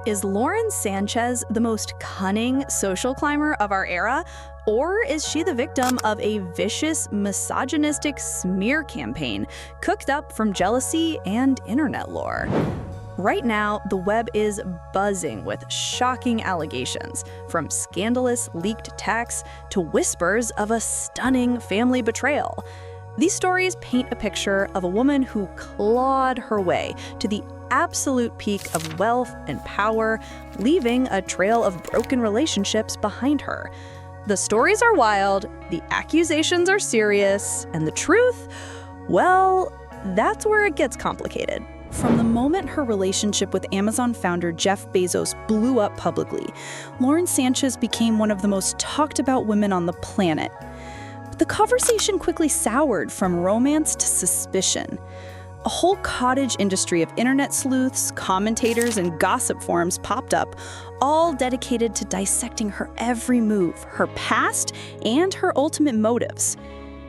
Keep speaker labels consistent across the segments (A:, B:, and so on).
A: Is Lauren Sanchez the most cunning social climber of our era? Or is she the victim of a vicious, misogynistic smear campaign cooked up from jealousy and internet lore? Right now, the web is buzzing with shocking allegations, from scandalous leaked texts to whispers of a stunning family betrayal. These stories paint a picture of a woman who clawed her way to the absolute peak of wealth and power, leaving a trail of broken relationships behind her. The stories are wild, the accusations are serious, and the truth, well, that's where it gets complicated. From the moment her relationship with Amazon founder Jeff Bezos blew up publicly, Lauren Sanchez became one of the most talked about women on the planet. But the conversation quickly soured from romance to suspicion. A whole cottage industry of internet sleuths, commentators, and gossip forums popped up, all dedicated to dissecting her every move, her past, and her ultimate motives.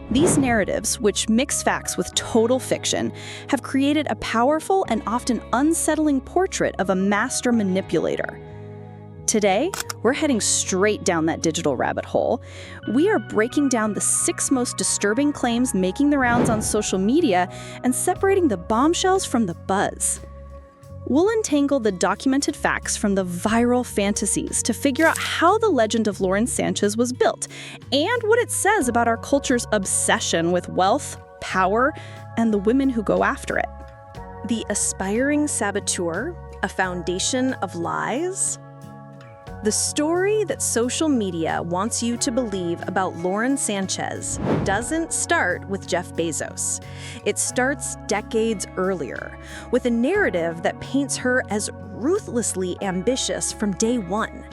A: These narratives, which mix facts with total fiction, have created a powerful and often unsettling portrait of a master manipulator. Today, we're heading straight down that digital rabbit hole. We are breaking down the 6 most disturbing claims making the rounds on social media and separating the bombshells from the buzz. We'll untangle the documented facts from the viral fantasies to figure out how the legend of Lauren Sanchez was built and what it says about our culture's obsession with wealth, power, and the women who go after it. The aspiring saboteur, a foundation of lies? The story that social media wants you to believe about Lauren Sanchez doesn't start with Jeff Bezos. It starts decades earlier, with a narrative that paints her as ruthlessly ambitious from day one.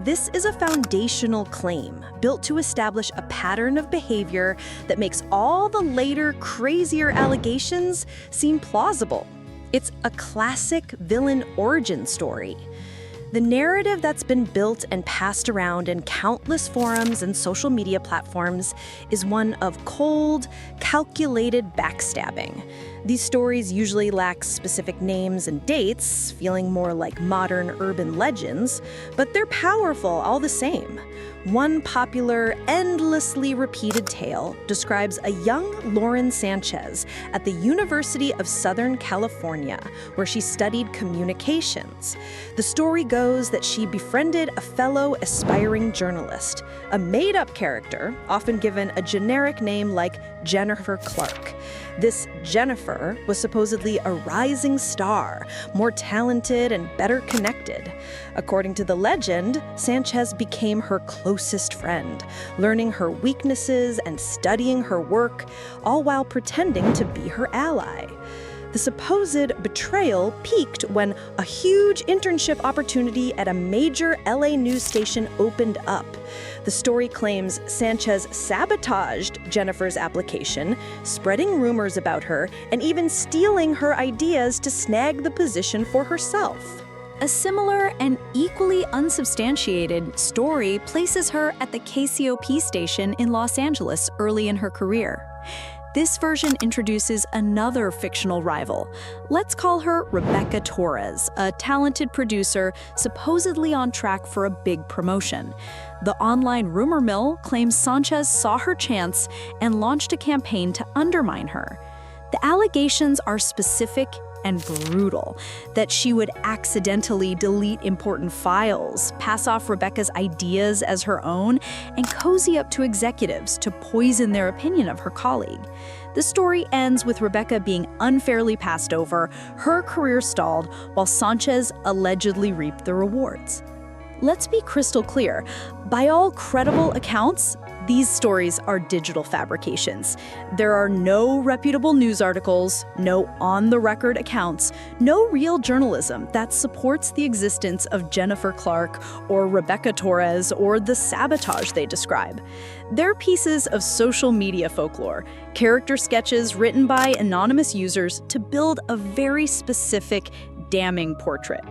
A: This is a foundational claim built to establish a pattern of behavior that makes all the later, crazier allegations seem plausible. It's a classic villain origin story. The narrative that's been built and passed around in countless forums and social media platforms is one of cold, calculated backstabbing. These stories usually lack specific names and dates, feeling more like modern urban legends, but they're powerful all the same. One popular, endlessly repeated tale describes a young Lauren Sanchez at the University of Southern California, where she studied communications. The story goes that she befriended a fellow aspiring journalist, a made-up character, often given a generic name like Jennifer Clark. This Jennifer was supposedly a rising star, more talented and better connected. According to the legend, Sanchez became her closest friend, learning her weaknesses and studying her work, all while pretending to be her ally. The supposed betrayal peaked when a huge internship opportunity at a major LA news station opened up. The story claims Sanchez sabotaged Jennifer's application, spreading rumors about her, and even stealing her ideas to snag the position for herself. A similar and equally unsubstantiated story places her at the KCOP station in Los Angeles early in her career. This version introduces another fictional rival. Let's call her Rebecca Torres, a talented producer supposedly on track for a big promotion. The online rumor mill claims Sanchez saw her chance and launched a campaign to undermine her. The allegations are specific and brutal, that she would accidentally delete important files, pass off Rebecca's ideas as her own, and cozy up to executives to poison their opinion of her colleague. The story ends with Rebecca being unfairly passed over, her career stalled, while Sanchez allegedly reaped the rewards. Let's be crystal clear. By all credible accounts, these stories are digital fabrications. There are no reputable news articles, no on-the-record accounts, no real journalism that supports the existence of Jennifer Clark or Rebecca Torres or the sabotage they describe. They're pieces of social media folklore, character sketches written by anonymous users to build a very specific, damning portrait.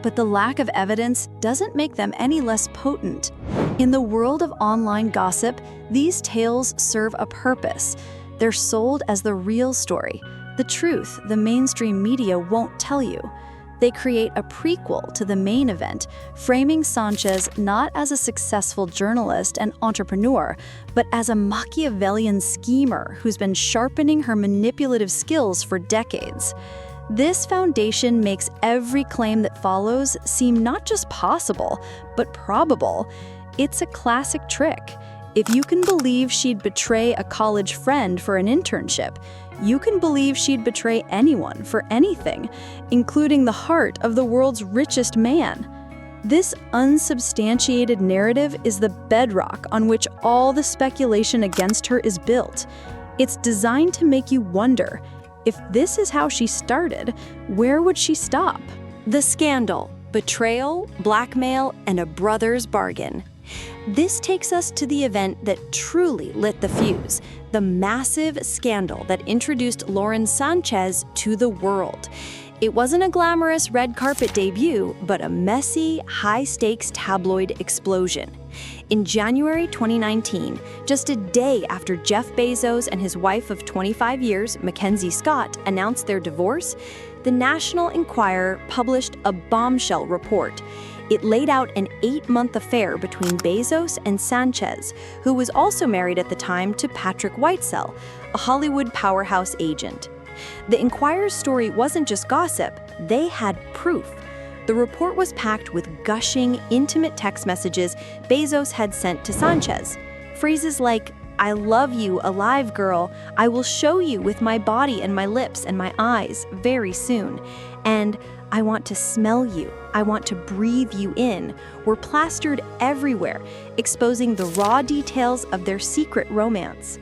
A: But the lack of evidence doesn't make them any less potent. In the world of online gossip, these tales serve a purpose. They're sold as the real story, the truth the mainstream media won't tell you. They create a prequel to the main event, framing Sanchez not as a successful journalist and entrepreneur, but as a Machiavellian schemer who's been sharpening her manipulative skills for decades. This foundation makes every claim that follows seem not just possible, but probable. It's a classic trick. If you can believe she'd betray a college friend for an internship, you can believe she'd betray anyone for anything, including the heart of the world's richest man. This unsubstantiated narrative is the bedrock on which all the speculation against her is built. It's designed to make you wonder, if this is how she started, where would she stop?
B: The scandal, betrayal, blackmail, and a brother's bargain. This takes us to the event that truly lit the fuse, the massive scandal that introduced Lauren Sanchez to the world. It wasn't a glamorous red carpet debut, but a messy, high-stakes tabloid explosion. In January 2019, just a day after Jeff Bezos and his wife of 25 years, Mackenzie Scott, announced their divorce, the National Enquirer published a bombshell report. It laid out an 8-month affair between Bezos and Sanchez, who was also married at the time to Patrick Whitesell, a Hollywood powerhouse agent. The Enquirer's story wasn't just gossip, they had proof. The report was packed with gushing, intimate text messages Bezos had sent to Sanchez. Phrases like, "I love you, alive girl. I will show you with my body and my lips and my eyes very soon." And "I want to smell you. I want to breathe you in," were plastered everywhere, exposing the raw details of their secret romance.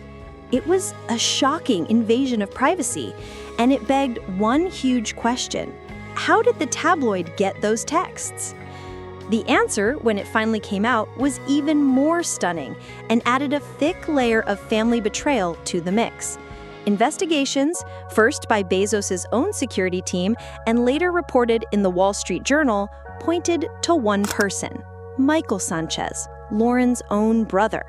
B: It was a shocking invasion of privacy, and it begged one huge question. How did the tabloid get those texts? The answer, when it finally came out, was even more stunning and added a thick layer of family betrayal to the mix. Investigations, first by Bezos' own security team and later reported in the Wall Street Journal, pointed to one person, Michael Sanchez, Lauren's own brother.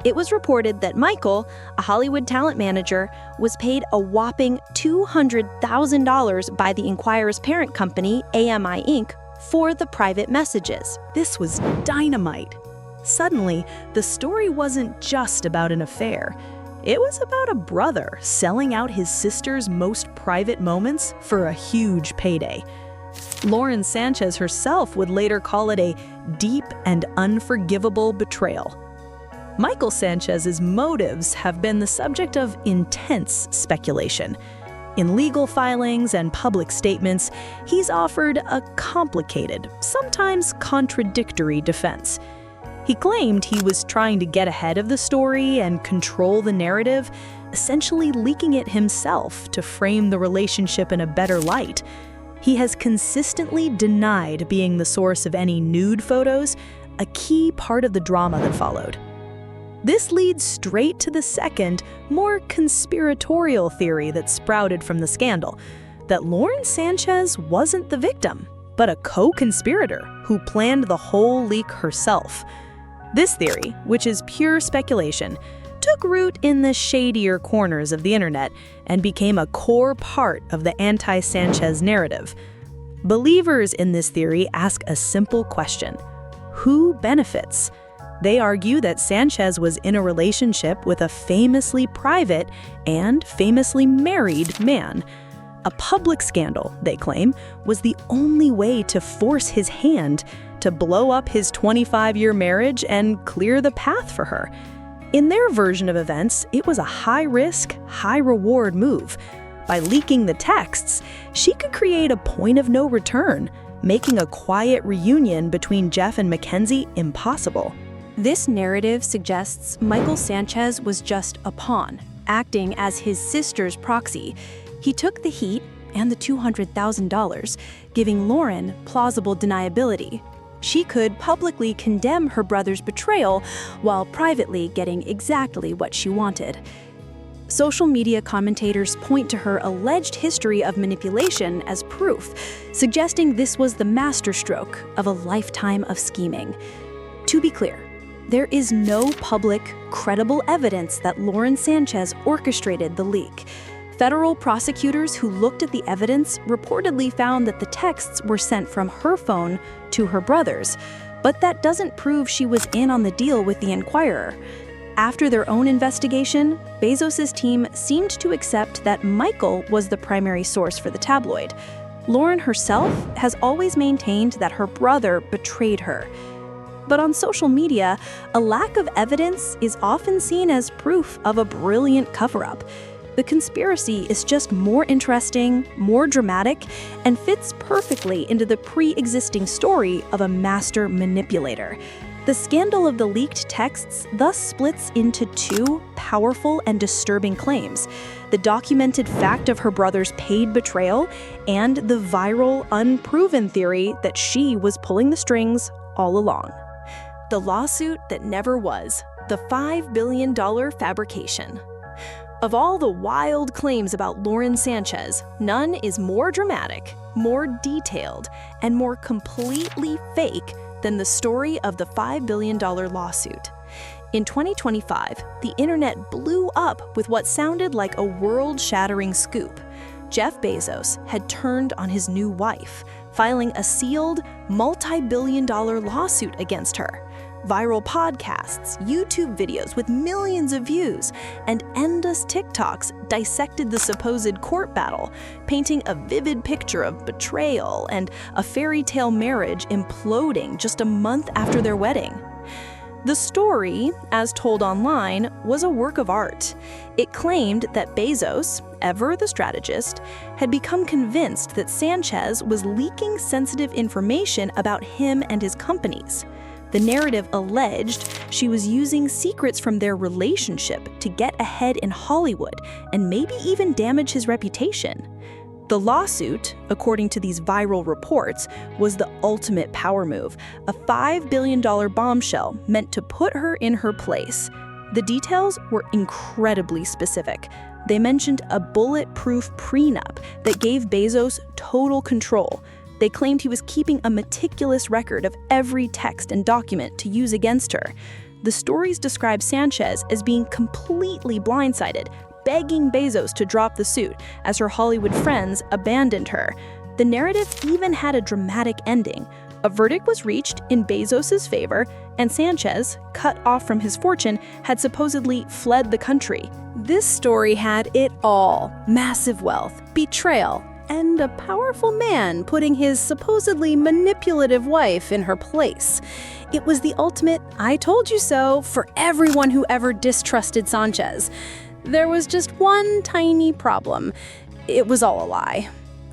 B: It was reported that Michael, a Hollywood talent manager, was paid a whopping $200,000 by the Enquirer's parent company, AMI Inc., for the private messages.
C: This was dynamite. Suddenly, the story wasn't just about an affair. It was about a brother selling out his sister's most private moments for a huge payday. Lauren Sanchez herself would later call it a deep and unforgivable betrayal. Michael Sanchez's motives have been the subject of intense speculation. In legal filings and public statements, he's offered a complicated, sometimes contradictory defense. He claimed he was trying to get ahead of the story and control the narrative, essentially leaking it himself to frame the relationship in a better light. He has consistently denied being the source of any nude photos, a key part of the drama that followed. This leads straight to the second, more conspiratorial theory that sprouted from the scandal, that Lauren Sanchez wasn't the victim, but a co-conspirator who planned the whole leak herself. This theory, which is pure speculation, took root in the shadier corners of the internet and became a core part of the anti-Sanchez narrative. Believers in this theory ask a simple question: who benefits? They argue that Sanchez was in a relationship with a famously private and famously married man. A public scandal, they claim, was the only way to force his hand, to blow up his 25-year marriage and clear the path for her. In their version of events, it was a high-risk, high-reward move. By leaking the texts, she could create a point of no return, making a quiet reunion between Jeff and Mackenzie impossible.
B: This narrative suggests Michael Sanchez was just a pawn, acting as his sister's proxy. He took the heat and the $200,000, giving Lauren plausible deniability. She could publicly condemn her brother's betrayal while privately getting exactly what she wanted. Social media commentators point to her alleged history of manipulation as proof, suggesting this was the masterstroke of a lifetime of scheming. To be clear, there is no public, credible evidence that Lauren Sanchez orchestrated the leak. Federal prosecutors who looked at the evidence reportedly found that the texts were sent from her phone to her brother's, but that doesn't prove she was in on the deal with the Inquirer. After their own investigation, Bezos' team seemed to accept that Michael was the primary source for the tabloid. Lauren herself has always maintained that her brother betrayed her. But on social media, a lack of evidence is often seen as proof of a brilliant cover-up. The conspiracy is just more interesting, more dramatic, and fits perfectly into the pre-existing story of a master manipulator. The scandal of the leaked texts thus splits into two powerful and disturbing claims: the documented fact of her brother's paid betrayal and the viral, unproven theory that she was pulling the strings all along. The lawsuit that never was, the $5 billion fabrication. Of all the wild claims about Lauren Sanchez, none is more dramatic, more detailed, and more completely fake than the story of the $5 billion lawsuit. In 2025, the internet blew up with what sounded like a world-shattering scoop. Jeff Bezos had turned on his new wife, filing a sealed, multi-billion-dollar lawsuit against her. Viral podcasts, YouTube videos with millions of views, and endless TikToks dissected the supposed court battle, painting a vivid picture of betrayal and a fairy tale marriage imploding just a month after their wedding. The story, as told online, was a work of art. It claimed that Bezos, ever the strategist, had become convinced that Sanchez was leaking sensitive information about him and his companies. The narrative alleged she was using secrets from their relationship to get ahead in Hollywood and maybe even damage his reputation. The lawsuit, according to these viral reports, was the ultimate power move, a $5 billion bombshell meant to put her in her place. The details were incredibly specific. They mentioned a bulletproof prenup that gave Bezos total control. They claimed he was keeping a meticulous record of every text and document to use against her. The stories describe Sanchez as being completely blindsided, begging Bezos to drop the suit as her Hollywood friends abandoned her. The narrative even had a dramatic ending. A verdict was reached in Bezos' favor, and Sanchez, cut off from his fortune, had supposedly fled the country. This story had it all: massive wealth, betrayal, and a powerful man putting his supposedly manipulative wife in her place. It was the ultimate "I told you so" for everyone who ever distrusted Sanchez. There was just one tiny problem. It was all a lie.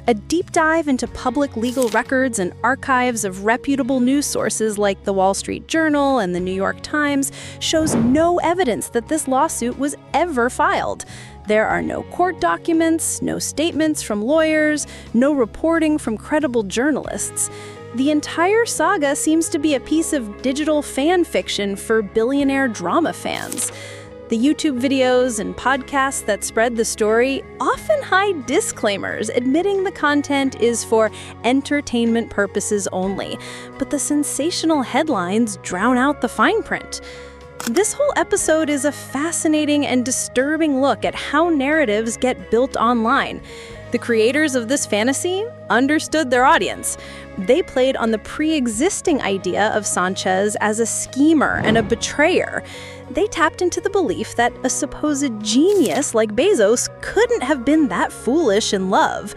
B: A deep dive into public legal records and archives of reputable news sources like the Wall Street Journal and the New York Times shows no evidence that this lawsuit was ever filed. There are no court documents, no statements from lawyers, no reporting from credible journalists. The entire saga seems to be a piece of digital fan fiction for billionaire drama fans. The YouTube videos and podcasts that spread the story often hide disclaimers admitting the content is for entertainment purposes only, but the sensational headlines drown out the fine print. This whole episode is a fascinating and disturbing look at how narratives get built online. The creators of this fantasy understood their audience. They played on the pre-existing idea of Sanchez as a schemer and a betrayer. They tapped into the belief that a supposed genius like Bezos couldn't have been that foolish in love.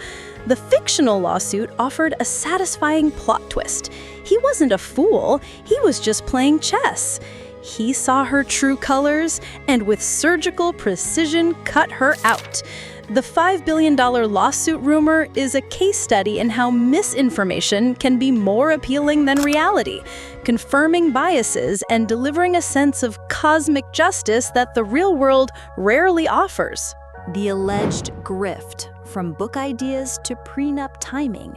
B: The fictional lawsuit offered a satisfying plot twist. He wasn't a fool, he was just playing chess. He saw her true colors and with surgical precision cut her out. The $5 billion lawsuit rumor is a case study in how misinformation can be more appealing than reality, confirming biases and delivering a sense of cosmic justice that the real world rarely offers.
A: The alleged grift, from book ideas to prenup timing.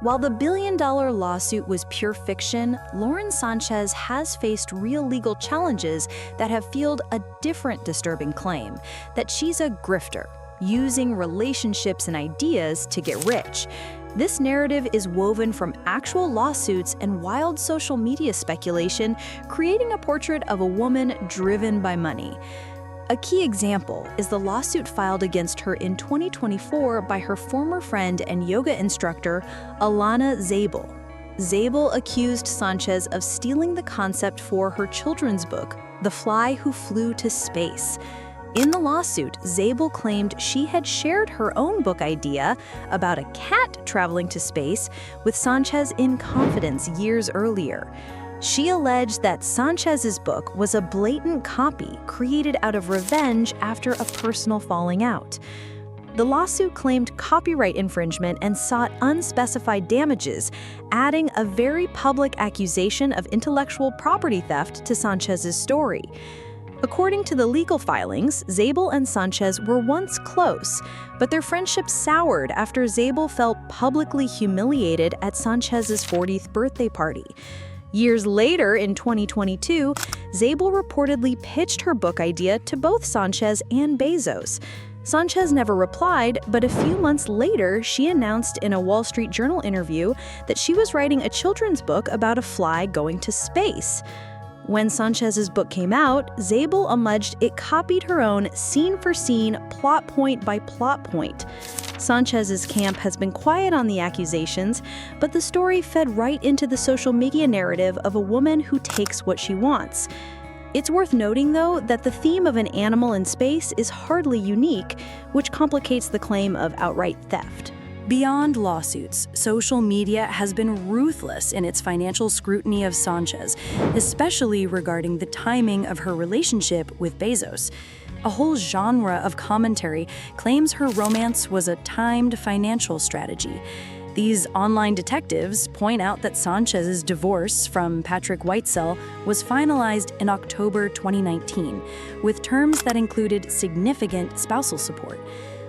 A: While the billion-dollar lawsuit was pure fiction, Lauren Sanchez has faced real legal challenges that have fueled a different disturbing claim, that she's a grifter, using relationships and ideas to get rich. This narrative is woven from actual lawsuits and wild social media speculation, creating a portrait of a woman driven by money. A key example is the lawsuit filed against her in 2024 by her former friend and yoga instructor, Alana Zabel. Zabel accused Sanchez of stealing the concept for her children's book, The Fly Who Flew to Space. In the lawsuit, Zabel claimed she had shared her own book idea about a cat traveling to space with Sanchez in confidence years earlier. She alleged that Sanchez's book was a blatant copy created out of revenge after a personal falling out. The lawsuit claimed copyright infringement and sought unspecified damages, adding a very public accusation of intellectual property theft to Sanchez's story. According to the legal filings, Zabel and Sanchez were once close, but their friendship soured after Zabel felt publicly humiliated at Sanchez's 40th birthday party. Years later, in 2022, Zabel reportedly pitched her book idea to both Sanchez and Bezos. Sanchez never replied, but a few months later, she announced in a Wall Street Journal interview that she was writing a children's book about a fly going to space. When Sanchez's book came out, Zabel alleged it copied her own scene-for-scene, plot point by plot point. Sanchez's camp has been quiet on the accusations, but the story fed right into the social media narrative of a woman who takes what she wants. It's worth noting, though, that the theme of an animal in space is hardly unique, which complicates the claim of outright theft.
B: Beyond lawsuits, social media has been ruthless in its financial scrutiny of Sanchez, especially regarding the timing of her relationship with Bezos. A whole genre of commentary claims her romance was a timed financial strategy. These online detectives point out that Sanchez's divorce from Patrick Whitesell was finalized in October 2019, with terms that included significant spousal support.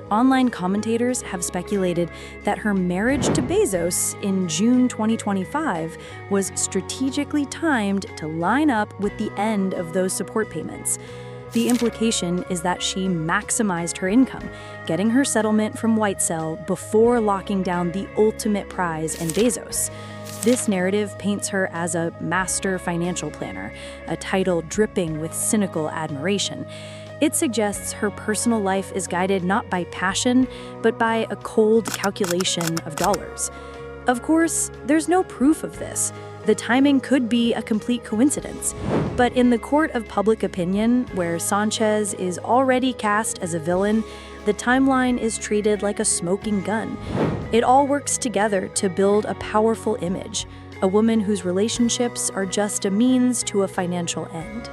B: Online commentators have speculated that her marriage to Bezos in June 2025 was strategically timed to line up with the end of those support payments. The implication is that she maximized her income, getting her settlement from Whitesell before locking down the ultimate prize in Bezos. This narrative paints her as a master financial planner, a title dripping with cynical admiration. It suggests her personal life is guided not by passion, but by a cold calculation of dollars. Of course, there's no proof of this. The timing could be a complete coincidence. But in the court of public opinion, where Sanchez is already cast as a villain, the timeline is treated like a smoking gun. It all works together to build a powerful image, a woman whose relationships are just a means to a financial end.